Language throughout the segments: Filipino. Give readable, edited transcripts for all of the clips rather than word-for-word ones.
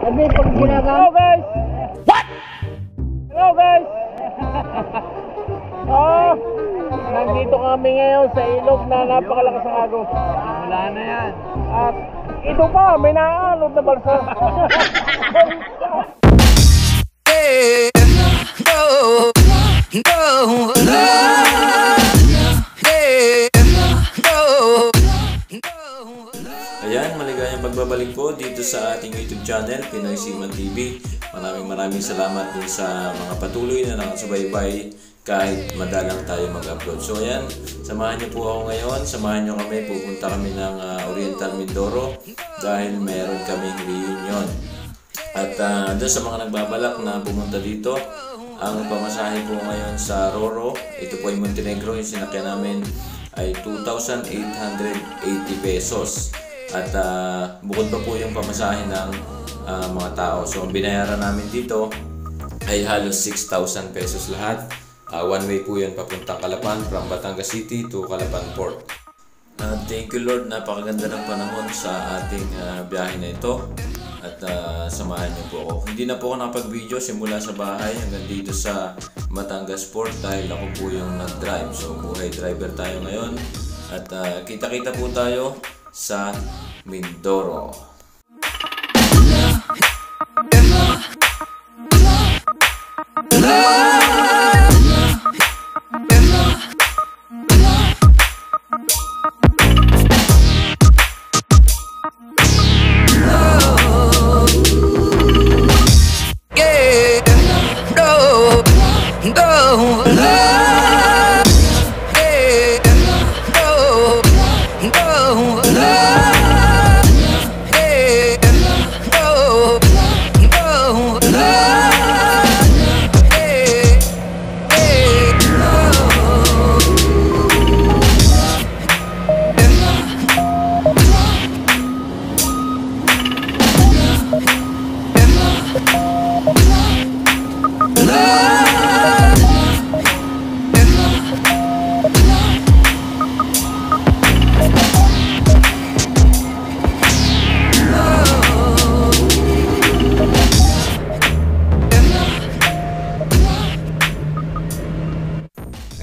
Sabi pag ginagawa. Hello guys! What? Hello guys! Nandito kami ngayon sa ilog na napakalakas ng agos. Wala na yan. At ito pa, may naaalod na balsa. Ayan, maligayang pagbabalik po dito sa ating YouTube channel, Pinoy Seaman TV. Maraming salamat din sa mga patuloy na nakasubaybay kahit madalang tayo mag-upload. So ayan, samahan niyo po ako ngayon, samahan niyo kami, pupunta kami ng Oriental Mindoro dahil meron kaming reunion. At doon sa mga nagbabalak na pumunta dito, ang pamasahe po ngayon sa Roro, ito po ay Montenegro, yung sinakyan namin ay 2,880 pesos. At bukod pa po yung pamasahe ng mga tao. So ang binayaran namin dito ay halos 6,000 pesos lahat. One way po yun papuntang Calapan from Batangas City to Calapan Port. Thank you Lord, napakaganda ng panahon sa ating biyahe na ito. At samahan niyo po ako. Hindi na po ako nakapag-video simula sa bahay hanggang dito sa Batangas Port dahil ako po yung nag-drive. So buhay driver tayo ngayon. At kita-kita po tayo sa Mindoro.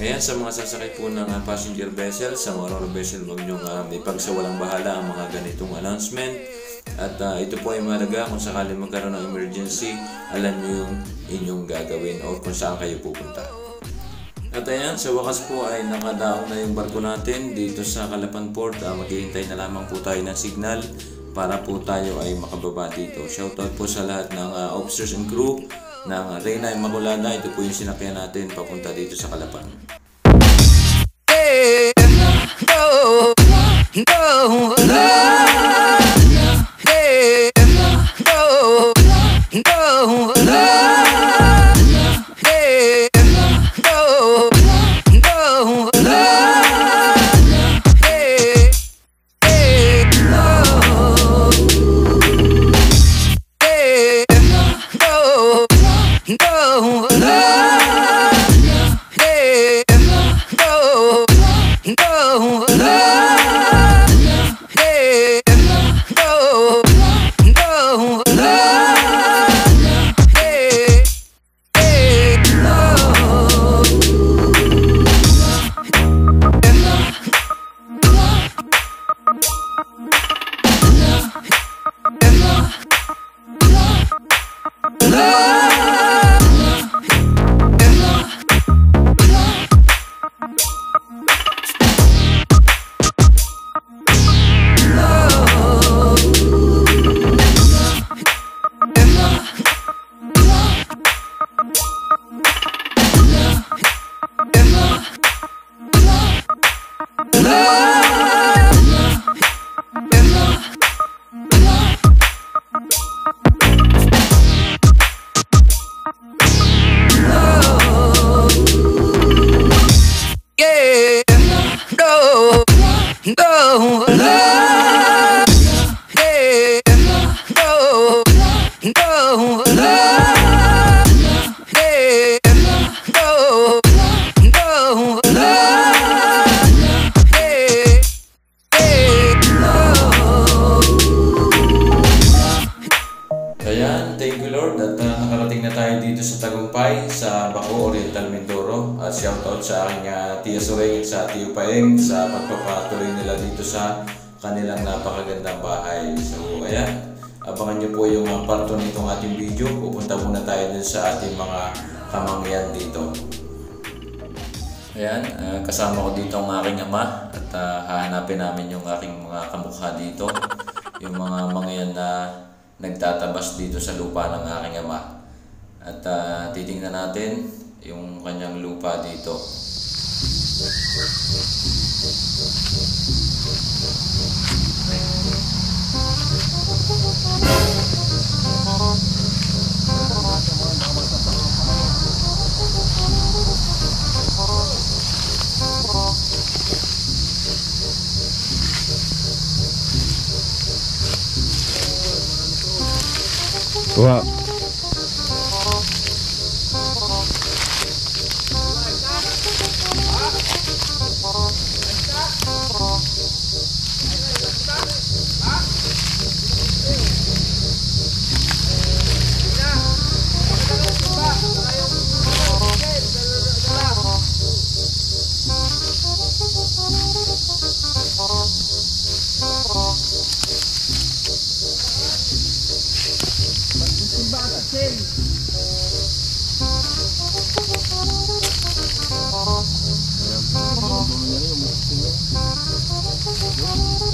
Ayan, sa mga sasakay po ng passenger vessel, sa mga ro-ro vessel, huwag nyo ipagsawalang bahala ang mga ganitong announcement. At ito po ay mahalaga kung sakali magkaroon ng emergency, alam nyo yung inyong gagawin o kung saan kayo pupunta. At ayan, sa wakas po ay nakadaong na yung barko natin dito sa Calapan Port. Maghihintay na lamang po tayo ng signal para po tayo ay makababa dito. Shoutout po sa lahat ng officers and crew ng Reyna Immaculada. Ito po yung sinakyan natin papunta dito sa Calapan. Go! Ayan, thank you Lord at nakarating na tayo dito sa Tagumpay, sa Baco, Oriental, Mindoro. At shoutout sa aking Tia Sureng at sa Tio Paeng sa pagpapatuloy nila dito sa kanilang napakagandang bahay. So ayan, abangan nyo po yung part 2 nitong ating video. Pupunta muna tayo dun sa ating mga kamangyan dito. Ayan, kasama ko dito ang aking ama at hahanapin namin yung aking mga kamukha dito. Yung mga mangyan na nagtatabas dito sa lupa ng aking ama. At titingnan natin yung kanyang lupa dito. Wow.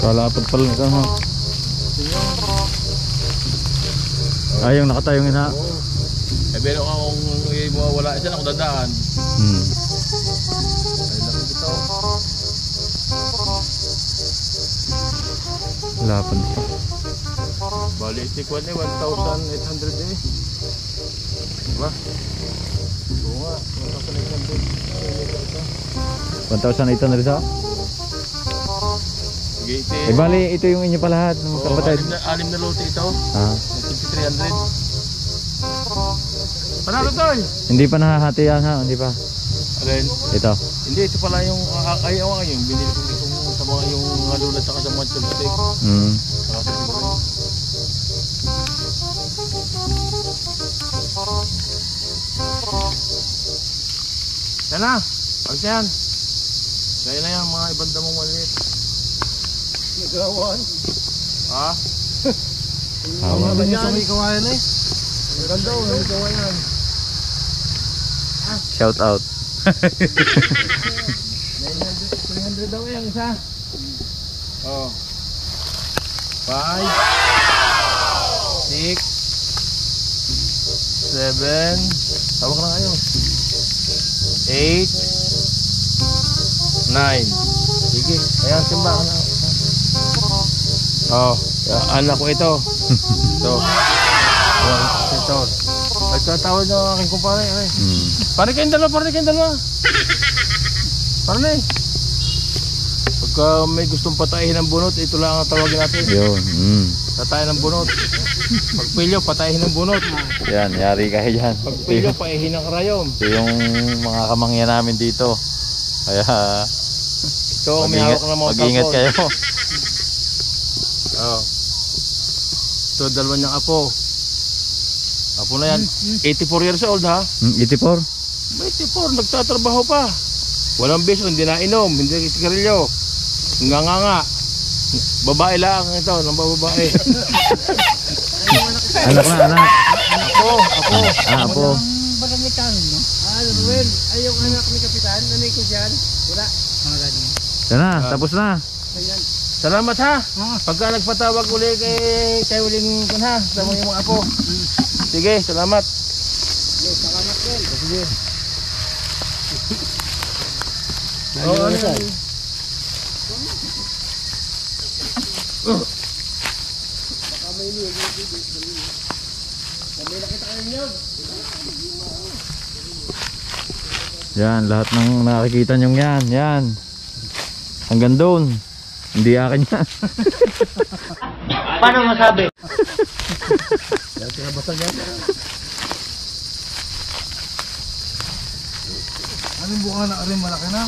Kalapad pala nito ha. Ay, yung nakatayong ina. Eh, pero kung wala siya, ako dadaan. Ay, laki ito. Lapad pa. Bali, tikwan eh, 1,800 eh. Diba? Oo nga, 1,800 sa? Sige, ito Eh bali, ito yung inyo pa lahat ng kapatid. anim na lote ito. Ah. 2,300. Panalo to eh. Hindi pa nahahati yan ha, hindi pa. Alin? Ito. Hindi, ito pala yung ayaw nga yung binili ko itong sa mga yung halula at saka sa mga chopstick. Saka sa siguro. Yan na, pag yan. Kaya na yan, mga ibang damong maliit. Nagawan. Ha? Ang mga niya sa may kawayan eh. Ang ganda o, may kawayan. Shout out. 300 daw yung isa. Oh. 5 6 7 tawag na kayo. 8 9. Sige, ayan simba ka na. Oh, anak ko ito. Ito. Ito. Nagtatawad na ang aking kumpare. Pare kayong dalawa, pare kayong dalawa. Pare pagka may gustong patayin ng bunot, ito lang ang tawagin natin. Yun. Tatayin ng bunot. Pagpilyo, patayin ng bunot. Yan, yari kayo dyan. Pagpilyo, paihin ng karayom. Ito yung mga kamangyan namin dito. Kaya Ito, may hawak ng mga mag-ingat kapon. kayo. Oh. Ito, dalawa niyang apo. Apo na yan. 84 years old ha. 84. 84, nagtatrabaho pa. Walang biso, hindi na inom, hindi sigarilyo. Nganga. Babae lang ito, ng babae. Anak na, anak. Apo. Apo. Ruel, ay yung anak ni Kapitan, nanay ko dyan. Wala. Yan na, tapos na. Salamat ha. Pagka nagpatawag uli kay uling kun ha, sa mga apo. Sige, salamat. Salamat din. Sige. Oh, ano yan? Yan, lahat ng nakikita nyo yan. Yan. Hanggang doon. Hindi akin yan. Paano masabi? Yan, sinabasag yan. Anong buka na rin malaki na?